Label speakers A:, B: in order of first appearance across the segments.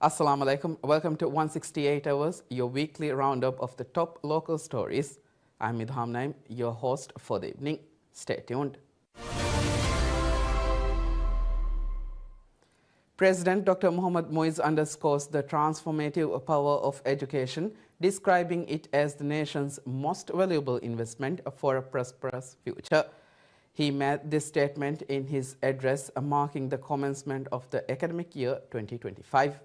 A: Assalamu alaikum. Welcome to 168 Hours, your weekly roundup of the top local stories. I'm Idham Naim, your host for the evening. Stay tuned. President Dr. Mohammad Muiz underscores the transformative power of education, describing it as the nation's most valuable investment for a prosperous future. He made this statement in his address marking the commencement of the academic year 2025.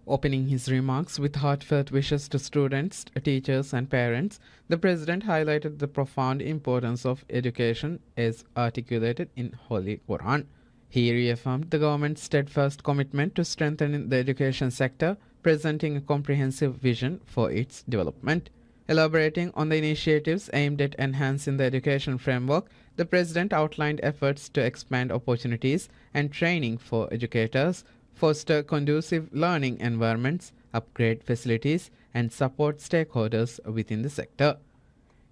A: Opening his remarks with heartfelt wishes to students, teachers and parents, the President highlighted the profound importance of education as articulated in Holy Quran. He reaffirmed the government's steadfast commitment to strengthening the education sector, presenting a comprehensive vision for its development. Elaborating on the initiatives aimed at enhancing the education framework, the President outlined efforts to expand opportunities and training for educators, foster conducive learning environments, upgrade facilities, and support stakeholders within the sector.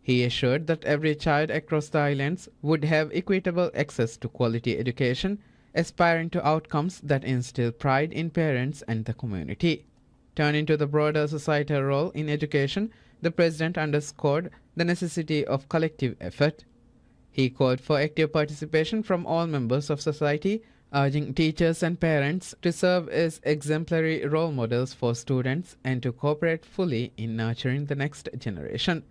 A: He assured that every child across the islands would have equitable access to quality education, aspiring to outcomes that instill pride in parents and the community. Turning to the broader societal role in education, the President underscored the necessity of collective effort. He called for active participation from all members of society, urging teachers and parents to serve as exemplary role models for students and to cooperate fully in nurturing the next generation.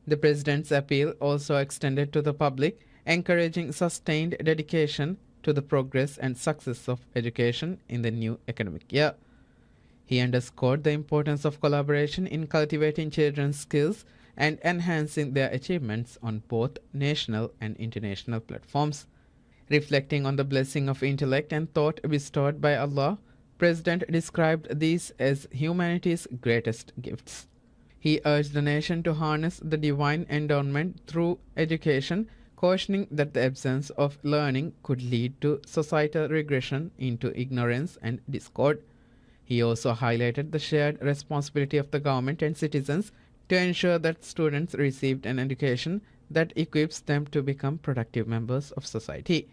A: The President's appeal also extended to the public, encouraging sustained dedication to the progress and success of education in the new academic year. He underscored the importance of collaboration in cultivating children's skills and enhancing their achievements on both national and international platforms. Reflecting on the blessing of intellect and thought bestowed by Allah, President described these as humanity's greatest gifts. He urged the nation to harness the divine endowment through education, cautioning that the absence of learning could lead to societal regression into ignorance and discord. He also highlighted the shared responsibility of the government and citizens to ensure that students received an education that equips them to become productive members of society.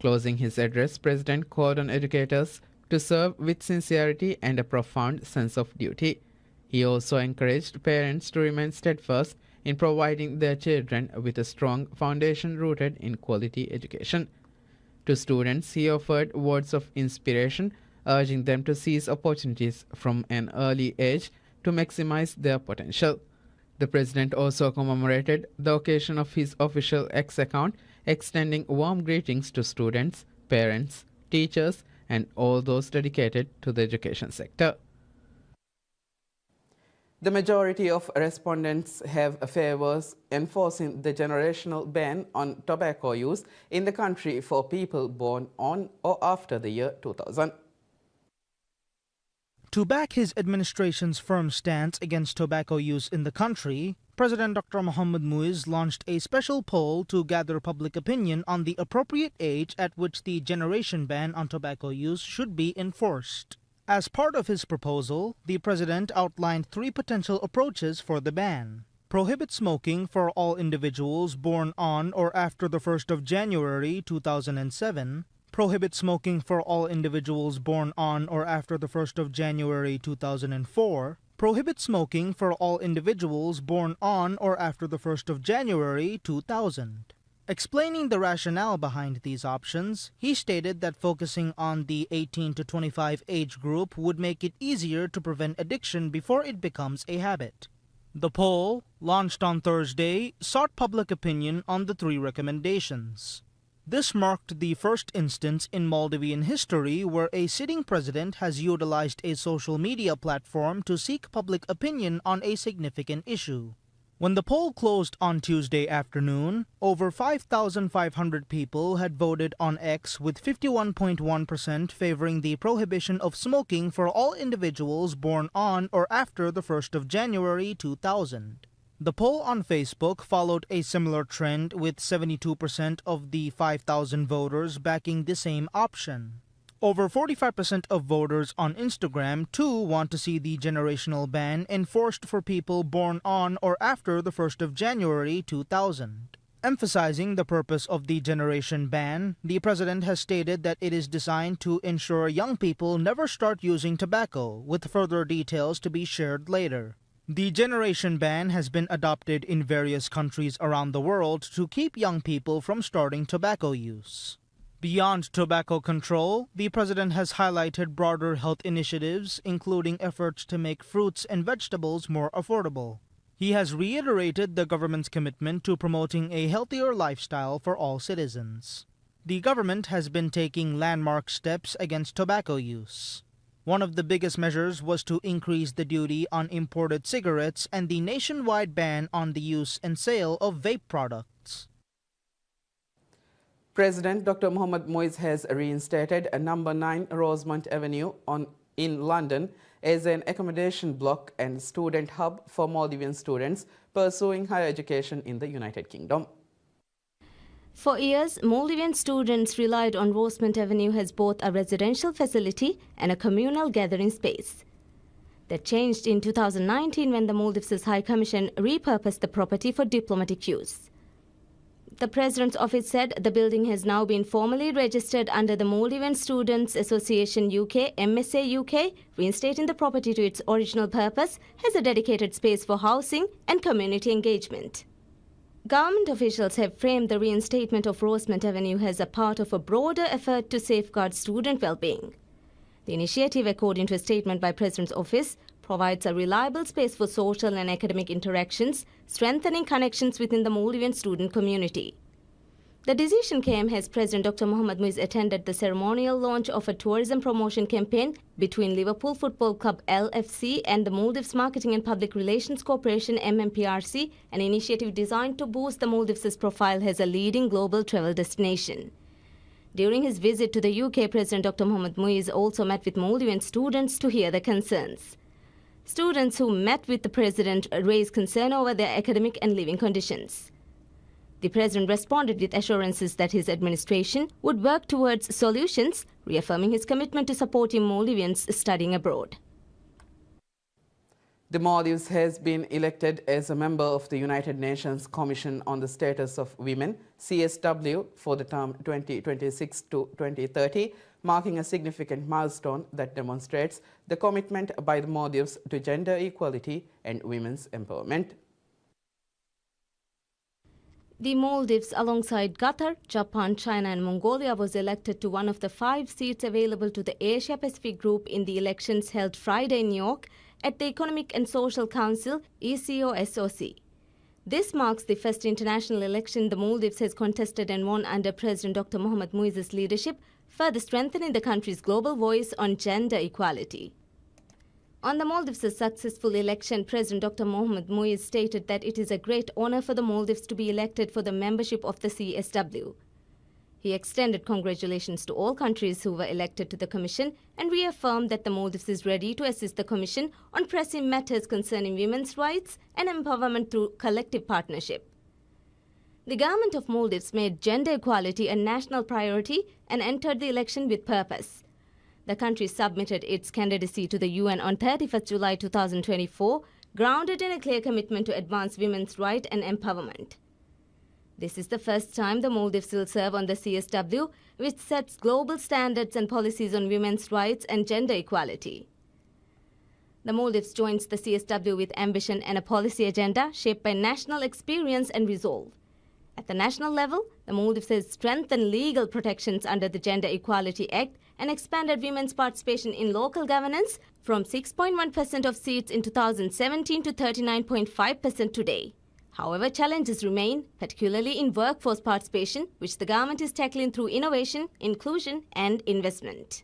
A: Closing his address, President called on educators to serve with sincerity and a profound sense of duty. He also encouraged parents to remain steadfast in providing their children with a strong foundation rooted in quality education. To students, he offered words of inspiration, urging them to seize opportunities from an early age to maximize their potential. The President also commemorated the occasion of his official X account, extending warm greetings to students, parents, teachers, and all those dedicated to the education sector. The majority of respondents have favors enforcing the generational ban on tobacco use in the country for people born on or after the year 2000.
B: To back his administration's firm stance against tobacco use in the country, President Dr. Mohammad Muiz launched a special poll to gather public opinion on the appropriate age at which the generation ban on tobacco use should be enforced. As part of his proposal, the President outlined three potential approaches for the ban. Prohibit smoking for all individuals born on or after the 1st of January 2007, prohibit smoking for all individuals born on or after the 1st of January 2004, prohibit smoking for all individuals born on or after the 1st of January 2000. Explaining the rationale behind these options, he stated that focusing on the 18 to 25 age group would make it easier to prevent addiction before it becomes a habit. The poll, launched on Thursday, sought public opinion on the three recommendations. This marked the first instance in Maldivian history where a sitting president has utilized a social media platform to seek public opinion on a significant issue. When the poll closed on Tuesday afternoon, over 5,500 people had voted on X, with 51.1% favoring the prohibition of smoking for all individuals born on or after the 1st of January 2000. The poll on Facebook followed a similar trend, with 72% of the 5,000 voters backing the same option. Over 45% of voters on Instagram too want to see the generational ban enforced for people born on or after the 1st of January 2000. Emphasizing the purpose of the generation ban, the president has stated that it is designed to ensure young people never start using tobacco, with further details to be shared later. The generation ban has been adopted in various countries around the world to keep young people from starting tobacco use. Beyond tobacco control, the president has highlighted broader health initiatives, including efforts to make fruits and vegetables more affordable. He has reiterated the government's commitment to promoting a healthier lifestyle for all citizens. The government has been taking landmark steps against tobacco use. One of the biggest measures was to increase the duty on imported cigarettes and the nationwide ban on the use and sale of vape products.
A: President Dr. Mohamed Muiz has reinstated a number 9 Rosemont Avenue in London as an accommodation block and student hub for Maldivian students pursuing higher education in the United Kingdom.
C: For years, Maldivian students relied on Rosemont Avenue as both a residential facility and a communal gathering space. That changed in 2019 when the Maldives' High Commission repurposed the property for diplomatic use. The President's office said the building has now been formally registered under the Maldivian Students Association UK, MSA UK, reinstating the property to its original purpose as a dedicated space for housing and community engagement. Government officials have framed the reinstatement of Rosemont Avenue as a part of a broader effort to safeguard student well-being. The initiative, according to a statement by President's office, provides a reliable space for social and academic interactions, strengthening connections within the Maldivian student community. The decision came as President Dr. Mohamed Muiz attended the ceremonial launch of a tourism promotion campaign between Liverpool Football Club LFC and the Maldives Marketing and Public Relations Corporation MMPRC, an initiative designed to boost the Maldives' profile as a leading global travel destination. During his visit to the UK, President Dr. Mohamed Muiz also met with Maldivian students to hear their concerns. Students who met with the President raised concern over their academic and living conditions. The President responded with assurances that his administration would work towards solutions, reaffirming his commitment to supporting Maldivians studying abroad.
A: The Maldives has been elected as a member of the United Nations Commission on the Status of Women, CSW, for the term 2026 to 2030, marking a significant milestone that demonstrates the commitment by the Maldives to gender equality and women's empowerment.
C: The Maldives, alongside Qatar, Japan, China and Mongolia, was elected to one of the 5 seats available to the Asia-Pacific Group in the elections held Friday in New York at the Economic and Social Council, ECOSOC. This marks the first international election the Maldives has contested and won under President Dr. Mohamed Muiz's leadership, further strengthening the country's global voice on gender equality. On the Maldives' successful election, President Dr. Mohamed Muiz stated that it is a great honor for the Maldives to be elected for the membership of the CSW. He extended congratulations to all countries who were elected to the Commission and reaffirmed that the Maldives is ready to assist the Commission on pressing matters concerning women's rights and empowerment through collective partnership. The government of Maldives made gender equality a national priority and entered the election with purpose. The country submitted its candidacy to the UN on 31st July 2024, grounded in a clear commitment to advance women's rights and empowerment. This is the first time the Maldives will serve on the CSW, which sets global standards and policies on women's rights and gender equality. The Maldives joins the CSW with ambition and a policy agenda shaped by national experience and resolve. At the national level, the Maldives has strengthened legal protections under the Gender Equality Act and expanded women's participation in local governance from 6.1% of seats in 2017 to 39.5% today. However, challenges remain, particularly in workforce participation, which the government is tackling through innovation, inclusion and investment.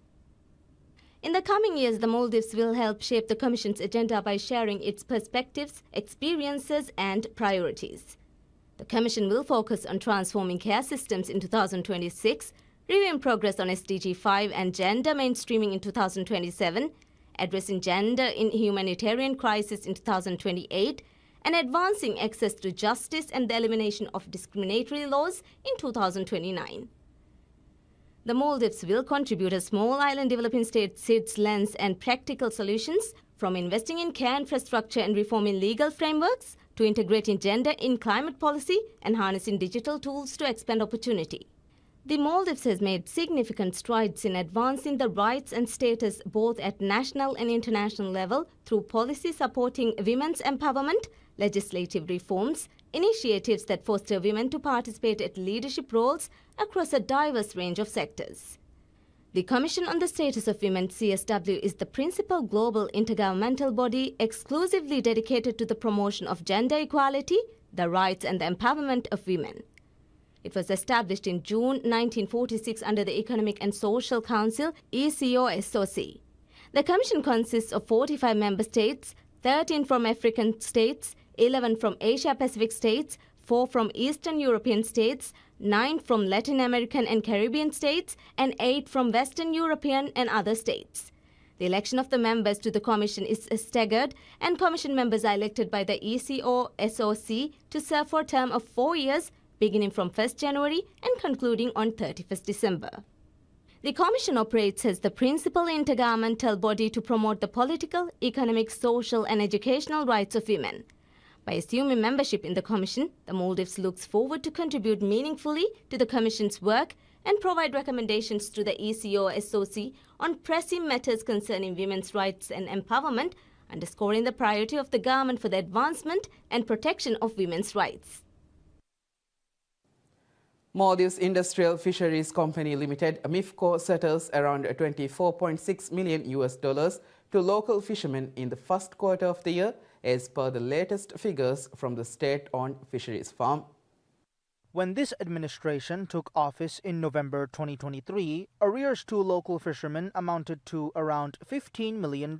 C: In the coming years, the Maldives will help shape the Commission's agenda by sharing its perspectives, experiences and priorities. The Commission will focus on transforming care systems in 2026, reviewing progress on SDG 5 and gender mainstreaming in 2027, addressing gender in humanitarian crisis in 2028, and advancing access to justice and the elimination of discriminatory laws in 2029. The Maldives will contribute a small island developing state SIDS lens and practical solutions, from investing in care infrastructure and reforming legal frameworks to integrating gender in climate policy and harnessing digital tools to expand opportunity. The Maldives has made significant strides in advancing the rights and status both at national and international level through policy supporting women's empowerment, legislative reforms, initiatives that foster women to participate at leadership roles across a diverse range of sectors. The Commission on the Status of Women, CSW, is the principal global intergovernmental body exclusively dedicated to the promotion of gender equality, the rights and the empowerment of women. It was established in June 1946 under the Economic and Social Council, ECOSOC. The Commission consists of 45 member states, 13 from African states, 11 from Asia-Pacific states, 4 from Eastern European states, 9 from Latin American and Caribbean states, and 8 from Western European and other states. The election of the members to the Commission is staggered, and Commission members are elected by the ECOSOC to serve for a term of 4 years, beginning from 1st January and concluding on 31st December. The Commission operates as the principal intergovernmental body to promote the political, economic, social and educational rights of women. By assuming membership in the Commission, the Maldives looks forward to contribute meaningfully to the Commission's work and provide recommendations to the ECOSOC on pressing matters concerning women's rights and empowerment, underscoring the priority of the government for the advancement and protection of women's rights.
A: Maldives Industrial Fisheries Company Limited, MIFCO, settles around $24.6 million to local fishermen in the first quarter of the year, as per the latest figures from the state-owned fisheries farm.
B: When this administration took office in November 2023, arrears to local fishermen amounted to around $15 million.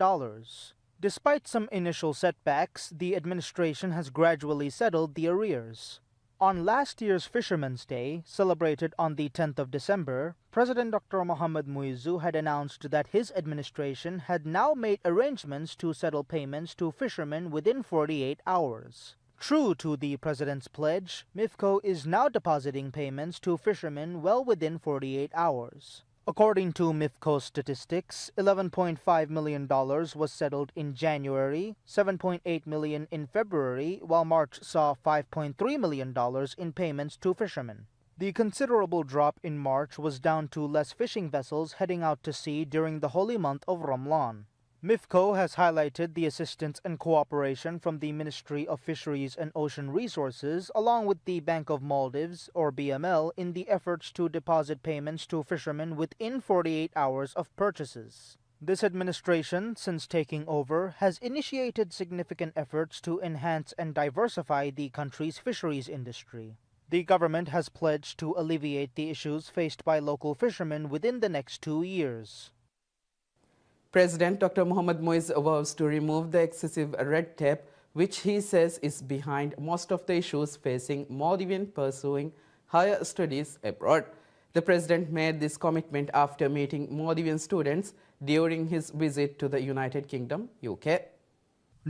B: Despite some initial setbacks, the administration has gradually settled the arrears. On last year's Fisherman's Day, celebrated on the 10th of December, President Dr. Mohamed Muizzu had announced that his administration had now made arrangements to settle payments to fishermen within 48 hours. True to the president's pledge, MIFCO is now depositing payments to fishermen well within 48 hours. According to MIFCO statistics, $11.5 million was settled in January, $7.8 million in February, while March saw $5.3 million in payments to fishermen. The considerable drop in March was down to less fishing vessels heading out to sea during the holy month of Ramadan. MIFCO has highlighted the assistance and cooperation from the Ministry of Fisheries and Ocean Resources along with the Bank of Maldives, or BML, in the efforts to deposit payments to fishermen within 48 hours of purchases. This administration, since taking over, has initiated significant efforts to enhance and diversify the country's fisheries industry. The government has pledged to alleviate the issues faced by local fishermen within the next 2 years.
A: President Dr. Mohamed Muizzu vows to remove the excessive red tape, which he says is behind most of the issues facing Maldivians pursuing higher studies abroad. The president made this commitment after meeting Maldivian students during his visit to the United Kingdom, UK.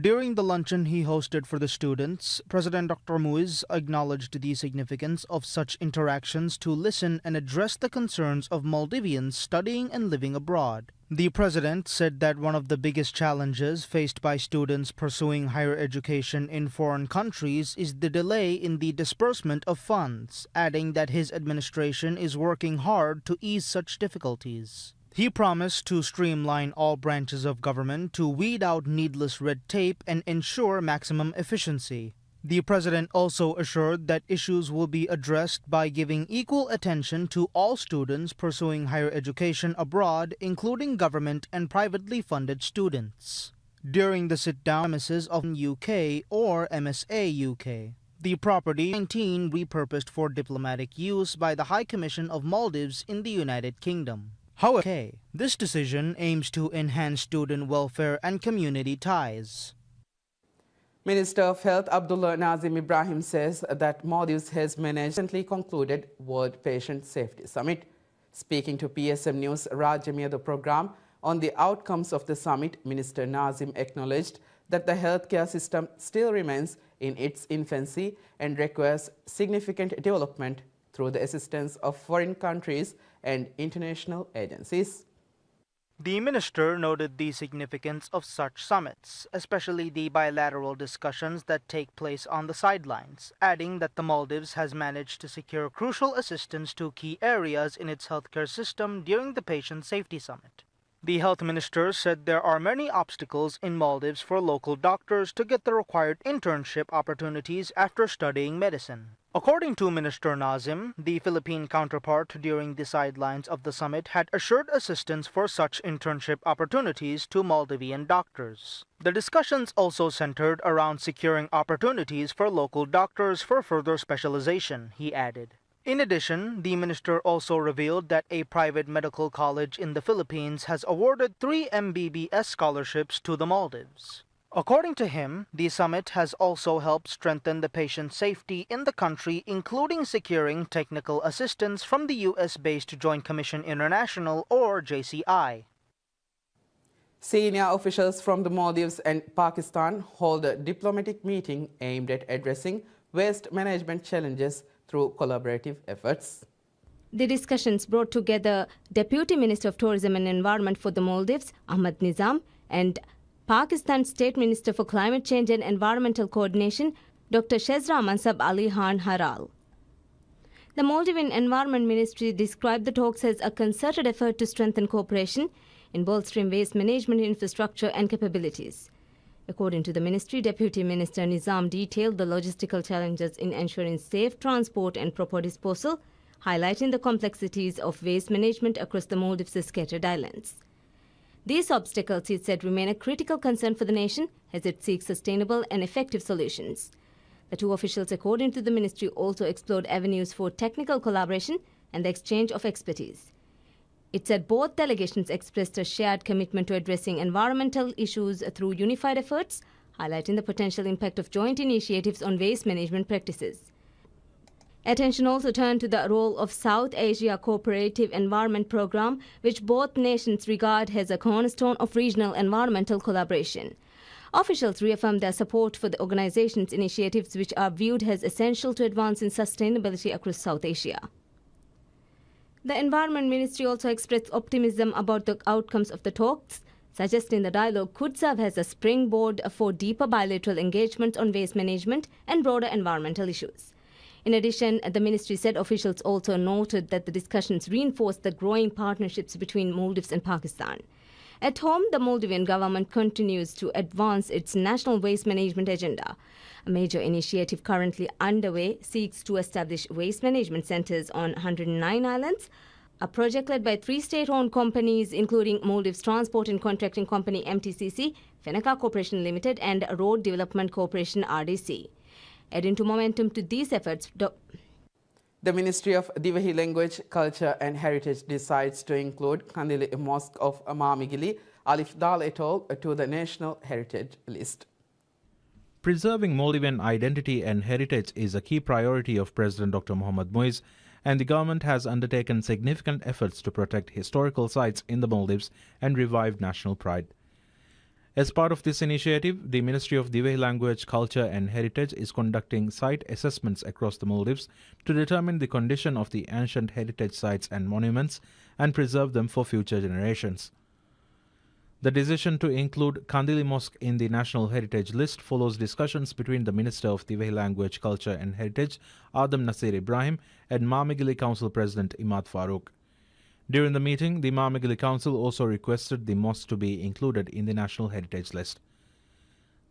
B: During the luncheon he hosted for the students, President Dr. Muizzu acknowledged the significance of such interactions to listen and address the concerns of Maldivians studying and living abroad. The president said that one of the biggest challenges faced by students pursuing higher education in foreign countries is the delay in the disbursement of funds, adding that his administration is working hard to ease such difficulties. He promised to streamline all branches of government to weed out needless red tape and ensure maximum efficiency. The president also assured that issues will be addressed by giving equal attention to all students pursuing higher education abroad, including government and privately funded students. During the sit-down premises of UK or MSA UK, the property 19 repurposed for diplomatic use by the High Commission of Maldives in the United Kingdom. However, this decision aims to enhance student welfare and community ties.
A: Minister of Health Abdullah Nazim Ibrahim says that Maldives has recently concluded World Patient Safety Summit. Speaking to PSM News Rajamia, the program on the outcomes of the summit, Minister Nazim acknowledged that the healthcare system still remains in its infancy and requires significant development through the assistance of foreign countries and international agencies.
B: The minister noted the significance of such summits, especially the bilateral discussions that take place on the sidelines, adding that the Maldives has managed to secure crucial assistance to key areas in its healthcare system during the Patient Safety Summit. The health minister said there are many obstacles in Maldives for local doctors to get the required internship opportunities after studying medicine. According to Minister Nazim, the Philippine counterpart during the sidelines of the summit had assured assistance for such internship opportunities to Maldivian doctors. The discussions also centered around securing opportunities for local doctors for further specialization, he added. In addition, the minister also revealed that a private medical college in the Philippines has awarded 3 MBBS scholarships to the Maldives. According to him, the summit has also helped strengthen the patient safety in the country, including securing technical assistance from the US-based Joint Commission International, or JCI.
A: Senior officials from the Maldives and Pakistan hold a diplomatic meeting aimed at addressing waste management challenges through collaborative efforts.
C: The discussions brought together Deputy Minister of Tourism and Environment for the Maldives, Ahmad Nizam, and Pakistan State Minister for Climate Change and Environmental Coordination, Dr. Shezra Mansab Ali Khan Haral. The Maldivian Environment Ministry described the talks as a concerted effort to strengthen cooperation in bolstering waste management infrastructure and capabilities. According to the ministry, Deputy Minister Nizam detailed the logistical challenges in ensuring safe transport and proper disposal, highlighting the complexities of waste management across the Maldives' scattered islands. These obstacles, he said, remain a critical concern for the nation as it seeks sustainable and effective solutions. The two officials, according to the ministry, also explored avenues for technical collaboration and the exchange of expertise. It said both delegations expressed a shared commitment to addressing environmental issues through unified efforts, highlighting the potential impact of joint initiatives on waste management practices. Attention also turned to the role of South Asia Cooperative Environment Program, which both nations regard as a cornerstone of regional environmental collaboration. Officials reaffirmed their support for the organization's initiatives, which are viewed as essential to advancing sustainability across South Asia. The Environment Ministry also expressed optimism about the outcomes of the talks, suggesting the dialogue could serve as a springboard for deeper bilateral engagement on waste management and broader environmental issues. In addition, the ministry said officials also noted that the discussions reinforced the growing partnerships between Maldives and Pakistan. At home, the Maldivian government continues to advance its national waste management agenda. A major initiative currently underway seeks to establish waste management centers on 109 islands, a project led by 3 state-owned companies, including Maldives Transport and Contracting Company MTCC, Fenaka Corporation Limited, and Road Development Corporation RDC. Adding to momentum to these efforts,
A: the Ministry of Divehi Language, Culture and Heritage decides to include Kandili Mosque of Mamigili, Alif Dal et al. To the National Heritage List.
D: Preserving Maldivian identity and heritage is a key priority of President Dr. Mohammad Muiz, and the government has undertaken significant efforts to protect historical sites in the Maldives and revive national pride. As part of this initiative, the Ministry of Divehi Language, Culture and Heritage is conducting site assessments across the Maldives to determine the condition of the ancient heritage sites and monuments and preserve them for future generations. The decision to include Kandili Mosque in the National Heritage List follows discussions between the Minister of Divehi Language, Culture and Heritage, Adam Nasir Ibrahim, and Mamigili Council President Imad Farooq. During the meeting, the Mamigili Council also requested the mosque to be included in the National Heritage List.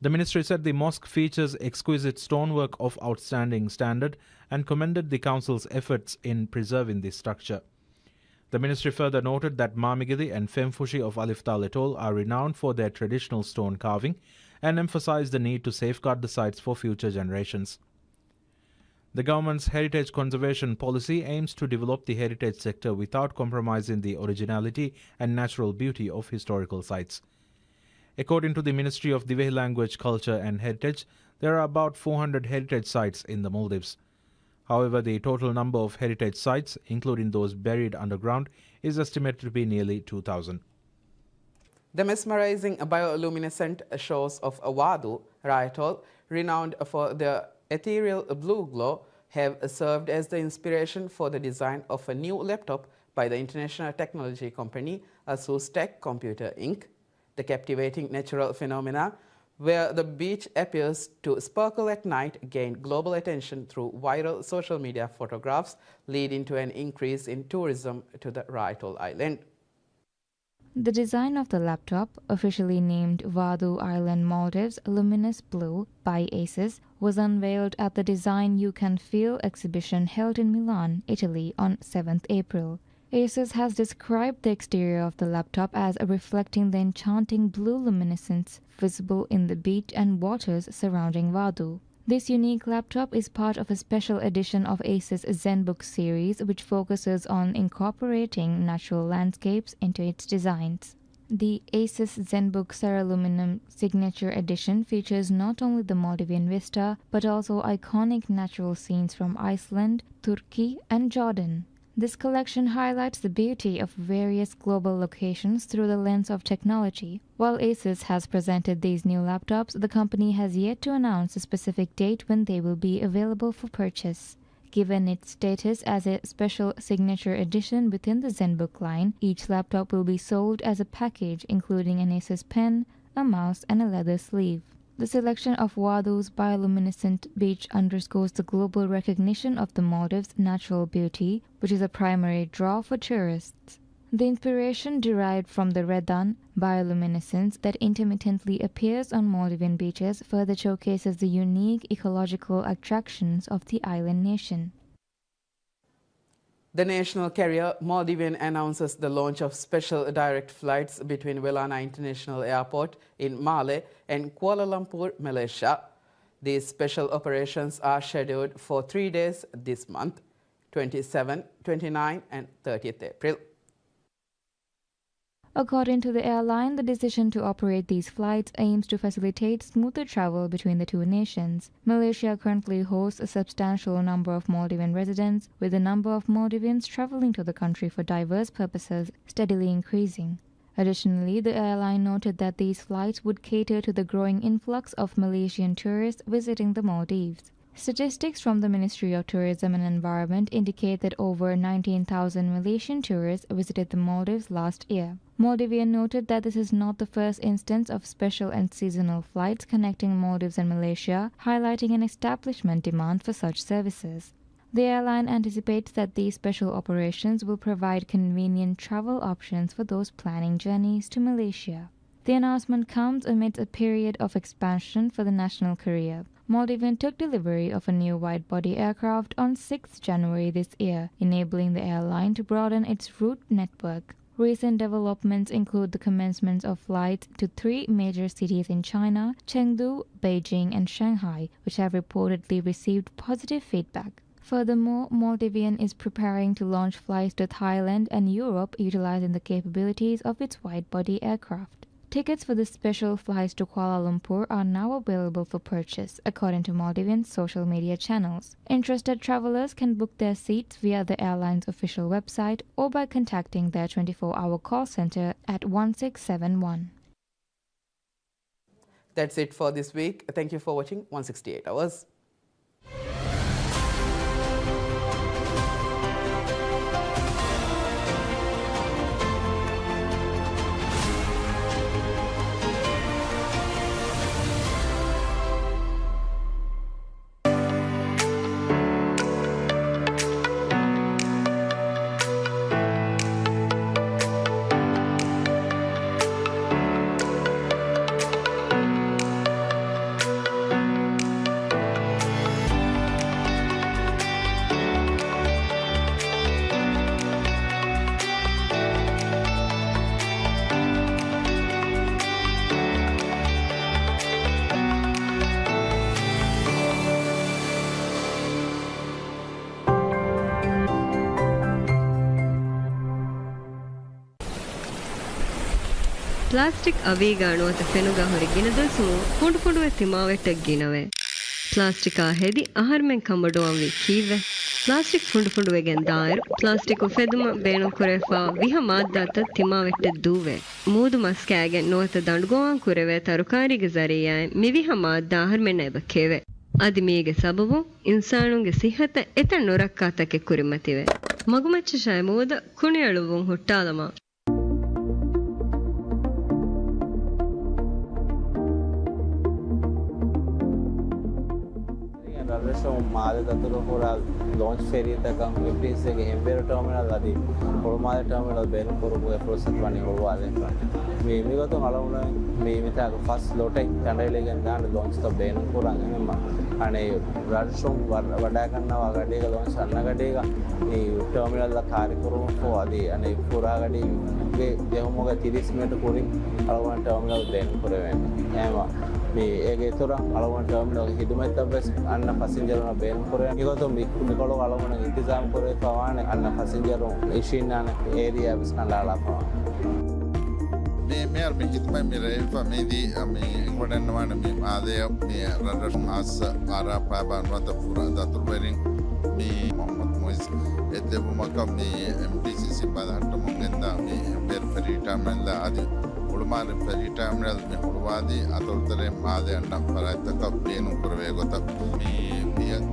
D: The ministry said the mosque features exquisite stonework of outstanding standard and commended the council's efforts in preserving the structure. The ministry further noted that Mamigili and Femfushi of Alif Dal et al. Are renowned for their traditional stone carving and emphasized the need to safeguard the sites for future generations. The government's heritage conservation policy aims to develop the heritage sector without compromising the originality and natural beauty of historical sites. According to the Ministry of Divehi Language, Culture and Heritage, there are about 400 heritage sites in the Maldives. However, the total number of heritage sites, including those buried underground, is estimated to be nearly 2,000.
A: The mesmerizing bioluminescent shows of Wadu, Rayatol, renowned for their ethereal blue glow, have served as the inspiration for the design of a new laptop by the international technology company Asus Tech Computer Inc. The captivating natural phenomena where the beach appears to sparkle at night gained global attention through viral social media photographs, leading to an increase in tourism to the Raitol Island.
E: The design of the laptop, officially named Vadu Island Maldives Luminous Blue by ASUS, was unveiled at the Design You Can Feel exhibition held in Milan, Italy on 7th April. ASUS has described the exterior of the laptop as reflecting the enchanting blue luminescence visible in the beach and waters surrounding Vadu. This unique laptop is part of a special edition of ASUS ZenBook series, which focuses on incorporating natural landscapes into its designs. The ASUS ZenBook Ceraluminum Signature Edition features not only the Maldivian vista, but also iconic natural scenes from Iceland, Turkey, and Jordan. This collection highlights the beauty of various global locations through the lens of technology. While ASUS has presented these new laptops, the company has yet to announce a specific date when they will be available for purchase. Given its status as a special signature edition within the ZenBook line, each laptop will be sold as a package including an ASUS pen, a mouse, and a leather sleeve. The selection of Vadu's bioluminescent beach underscores the global recognition of the Maldives' natural beauty, which is a primary draw for tourists. The inspiration derived from the Redan bioluminescence that intermittently appears on Maldivian beaches further showcases the unique ecological attractions of the island nation.
A: The national carrier Maldivian announces the launch of special direct flights between Welana International Airport in Male and Kuala Lumpur, Malaysia. These special operations are scheduled for 3 days this month, 27, 29 and 30th April.
E: According to the airline, the decision to operate these flights aims to facilitate smoother travel between the two nations. Malaysia currently hosts a substantial number of Maldivian residents, with the number of Maldivians traveling to the country for diverse purposes steadily increasing. Additionally, the airline noted that these flights would cater to the growing influx of Malaysian tourists visiting the Maldives. Statistics from the Ministry of Tourism and Environment indicate that over 19,000 Malaysian tourists visited the Maldives last year. Maldivian noted that this is not the first instance of special and seasonal flights connecting Maldives and Malaysia, highlighting an establishment demand for such services. The airline anticipates that these special operations will provide convenient travel options for those planning journeys to Malaysia. The announcement comes amid a period of expansion for the national carrier. Maldivian took delivery of a new wide-body aircraft on 6 January this year, enabling the airline to broaden its route network. Recent developments include the commencement of flights to 3 major cities in China, Chengdu, Beijing, and Shanghai, which have reportedly received positive feedback. Furthermore, Maldivian is preparing to launch flights to Thailand and Europe utilizing the capabilities of its wide-body aircraft. Tickets for the special flights to Kuala Lumpur are now available for purchase, according to Maldivian social media channels. Interested travelers can book their seats via the airline's official website or by contacting their 24-hour call center at 1671.
A: That's it for this week. Thank you for watching 168 Hours.
F: Plastic ಅವೀಗ ಅನ್ನುವಂಥ ಫೆನುಗ ಹೊರಗಿನ ದಸು ಪುಂಡು ತಿಮಾವೆಟ್ಟಗ್ ಗಿನವೆ plastic ಹೆದಿ ಆಹಾರಮೆನ್ ಕಂಬಡು ಅವಿ ಕೀವೆ plastic ಪುಂಡುವೆಗೆನ್ ದಾಯರು plastic ಫೆದುಮ ಬೇಣು ಕುರೆಫಾ ವಿಹ ಮಾದ್ದಾತ ತಿಮಾವೆಟ್ಟೆ ದೂವೆ ಮೂದು ಮಸ್ಕ್ಯಾಗೆ ನೋತ ದಂಡ್ಗೋವಾನ್ ಕುರೆವೆ ತರುಕಾರಿಗೆ ಜರಿಯ ಮಿವಿಹ ಮಾದ್ದ ಆಹಾರಮೆನ್ ಎಬಕ್ಕೇವೆ ಅದಿ ಮೀಗೆ ಸಬಬು ಇನ್ಸಾನುಗೆ ಸಿಹತ ಎತ ನೊರಕ್ಕಾತಕ್ಕೆ ಕುರಿಮತಿವೆ ಮಗುಮಚ್ಚ ಶೈಮೂದ ಕುಣಿಯಳುವು ಹುಟ್ಟಾದಮ
G: මාද දතුරු පුරා launch ෆෙරියතකම් විප්‍රීස්ගේ හෙම්බේර terminal අදී කොළමාද terminal බේරු පුරුගේ process වනේ හොවාදේ මේ මේගොත අලවුණ මේ විතක first ලොටේ කණ්ඩායලෙන් දාන launch තෝ බේන පුරන් එම අනේ රාජ්‍යම් වඩා ගන්නවා ගඩේක ලොන්ච් අන්න ගඩේක මේ ටර්මිනල් ලා කාර්යකරම හොවාදී අනේ පුරා ගඩේ දෙහොමග 30 මීටර පුරින් අලවුණ ටර්මිනල් බේන පුරවෙන්නේ එම මේ ඒගේ තොර අලවුණ ටර්මිනල් හිදුමත් බස් අන්න passenger na ben kore igoto mikolo alawna intizam kore pawane anna passenger ishinna area biskandala pawane
H: me ar me hitma me refa me di me ingwadan wana me ade me radar as ara pa banwata pura da turberin me Mohammad Muiz edebu makam me MTCC badahatta mungenda me ber ferry terminal adi ulmar ferry terminal me hulwadi atoltare maade anna parataka benu kurve gota me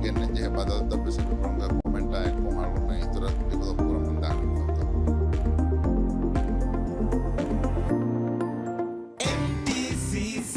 H: ගෙන්න ජේ බදල් තප්පස ප්‍රංග කොමෙන්ට් ආයක කොමාරුන ඉතර දෙකද පුරම දාන්න MTCC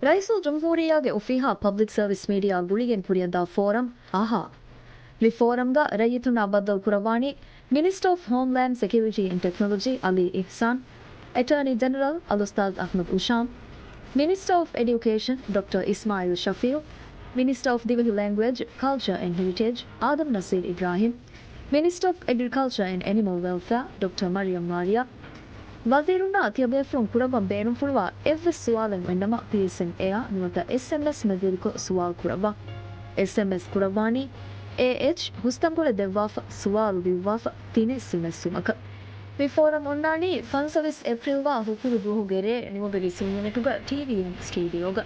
I: ರೈಸಲ್ ಜಂಹೂರಿಯಾಗೆ ಒಫಿಹಾ ಪಬ್ಲಿಕ್ ಸರ್ವಿಸ್ ಮೀಡಿಯಾ ಗುಳಿಗೆನ್ ಪುರಿಯದ ಫೋರಂ ಆಹಾ ವಿ ಫೋರಂಗ ರೈತುನ ಬದ್ದಲ್ ಕುರವಾಣಿ minister of homeland security and technology Ali Ihsan attorney general ಅಲ್-ಉಸ್ತಾದ್ Ahmed Usham minister of education doctor Ismail Shafeel minister of Dhivehi language culture and heritage Adam Naseer Ibrahim minister of agriculture and animal welfare doctor Mariyam Mariya ವಜೀರುನ್ನ ಅತಿಯಬೇಫ್ಲಂ ಕುರಬಂ ಬೇರುಂ ಫುಲ್ವಾ ಎವ್ವೆಸ್ ಸುವಾಲೆನ್ ವೆಂಡಮ ಪಿಎಸ್ಎನ್ ಎಯ ನುವತ ಎಸ್ಎಂಎಸ್ ಮೆದಿಲ್ಕೊ ಸುವಾಲ್ ಕುರಬ ಎಸ್ಎಂಎಸ್ ಕುರವಾಣಿ ಎಎಚ್ ಹುಸ್ತಂಬುಳ ದೆವ್ವಾಫ ಸುವಾಲು ವಿವ್ವಾಫ ತಿನೆ ಸಿಮೆಸ್ಸುಮಕ ವಿ ಫೋರಂ ಉನ್ನಾಣಿ ಫನ್ ಸರ್ವಿಸ್ ಏಪ್ರಿಲ್ವಾ ಹುಕುರು ದುಹುಗೆರೆ ನಿಮೊಬೆರಿ ಸಿಮ್ಮನೆಟುಗ ಟಿವಿಎಂ ಸ್ಟುಡಿಯೋಗ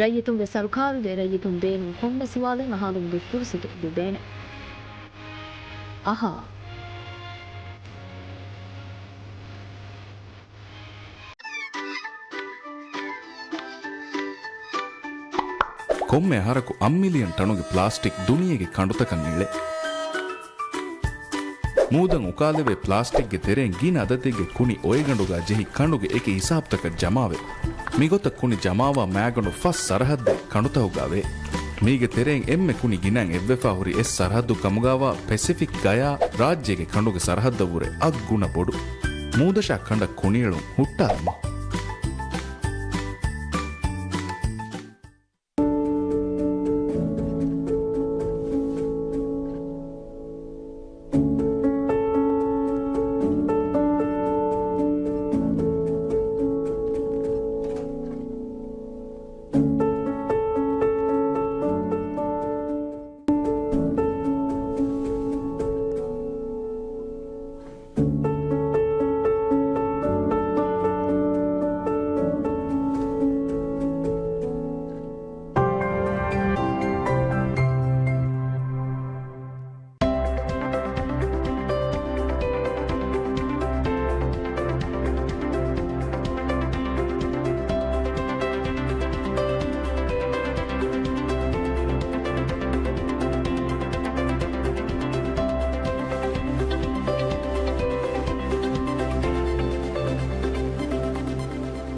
I: ರೈಯತುಂಗೆ ಸರ್ಕಾರದೆ ರೈಯತುಂ ಬೇನು ಹೊಮ್ಮೆ ಸುವಾಲೆನ್ ಅಹಾಲುಂಗೆ ಪುರುಸಿತು ದುಬೇನೆ ಆಹಾ
J: ಕೊಮ್ಮೆ ಹರಕು ಅಮ್ಮಿಲಿಯನ್ ಟಣುಗೆ ಪ್ಲಾಸ್ಟಿಕ್ ದುನಿಯೆಗೆ ಕಂಡುತಕನ್ನಿಳೆ ಮೂದಂ ಉಕಾಲೆವೆ ಪ್ಲಾಸ್ಟಿಕ್ಗೆ ತೆರೆನ್ ಗಿನ ಅದತೆಗೆ ಕುಣಿ ಒಯಗಂಡುಗ ಜೆಹಿ ಕಣುಗೆ ಏಕೆ ಹಿಸಾಬ್ತಕ ಜಮಾವೆ ಮಿಗೊತ ಕುಣಿ ಜಮಾವಾ ಮ್ಯಾಗಂಡು ಫಸ್ ಸರಹದ್ದೆ ಕಂಡುತಹುಗಾವೆ ಮೀಗೆ ತೆರೆನ್ ಎಮ್ಮೆ ಕುಣಿ ಗಿನಂ ಎವ್ವೆಫಾ ಹುರಿ ಎಸ್ ಸರಹದ್ದು ಕಮುಗಾವಾ ಪೆಸಿಫಿಕ್ ಗಯಾ ರಾಜ್ಯಗೆ ಕಂಡುಗೆ ಸರಹದ್ದವುರೆ ಅಗ್ಗುಣ ಬೊಡು ಮೂದಶ ಕಂಡ ಕುಣಿಯಳು ಹುಟ್ಟಾರಮ